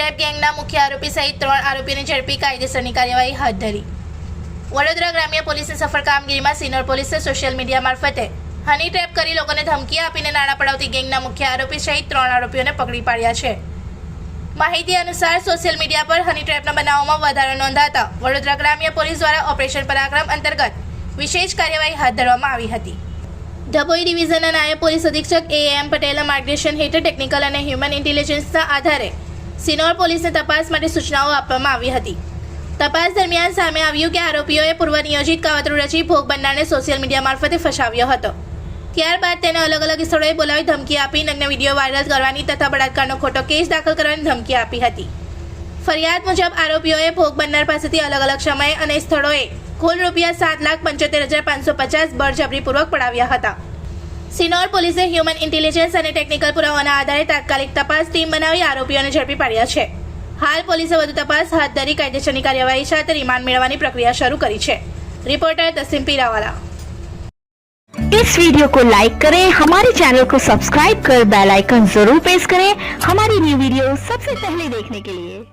Trap ગેંગના મુખ્ય આરોપી સહિત 3 આરોપીઓને ઝડપી કાયદેસરની કાર્યવાહી હાથ ધરી। વડોદરા ગ્રામ્ય પોલીસની સફળ કામગીરીમાં સિનોર પોલીસે સોશિયલ મીડિયા મારફતે હની ટ્રેપ કરી લોકોને ધમકી આપીને નાણાં પડાવતી ગેંગના મુખ્ય આરોપી સહિત 3 આરોપીઓને પકડી પાડ્યા છે। માહિતી અનુસાર સોશિયલ મીડિયા પર હની ટ્રેપના બનાવોમાં વધારો નોંધાતા વડોદરા ગ્રામ્ય પોલીસ દ્વારા ઓપરેશન પરાક્રમ અંતર્ગત વિશેષ કાર્યવાહી હાથ ધરવામાં આવી હતી। ડભોઈ ડિવિઝનના નાયબ પોલીસ અધિક્ષક એએમ પટેલના માર્ગદર્શન હેઠળ ટેકનિકલ અને હ્યુમન ઇન્ટેલિજન્સના આધારે સિનોર પોલીસને તપાસ માટે સૂચનાઓ આપવામાં આવી હતી। તપાસ દરમિયાન સામે આવ્યું કે આરોપીઓએ પૂર્વ નિયોજિત કાવતરું રચી ભોગ બનનારને સોશિયલ મીડિયા મારફતે ફસાવ્યો હતો। ત્યારબાદ તેને અલગ અલગ સ્થળોએ બોલાવી ધમકી આપી નગ્ન વિડીયો વાયરલ કરવાની તથા બળાત્કારનો ખોટો કેસ દાખલ કરવાની ધમકી આપી હતી। ફરિયાદ મુજબ આરોપીઓએ ભોગ બનનાર પાસેથી અલગ અલગ સમયે અને સ્થળોએ કુલ રૂપિયા 7,75,550 બળજબરીપૂર્વક પડાવ્યા હતા। સિનોર પોલીસે હ્યુમન ઇન્ટેલિજન્સ અને ટેકનિકલ પુરાવાના આધારે તાત્કાલિક તપાસ ટીમ બનાવી આરોપીઓને ઝડપી પાડ્યા છે। हाल पुलिस વધુ તપાસ હાથ ધરી કાયદેસરની કાર્યવાહી સાથે રિમાન્ડ મેળવવાની પ્રક્રિયા શરૂ કરી છે। रिपोर्टर तस्लीम पीरावाला। इस वीडियो को लाइक करें, हमारे चैनल को सब्सक्राइब कर बेल आइकन जरूर प्रेस करें हमारी न्यू वीडियो सबसे पहले देखने के लिए।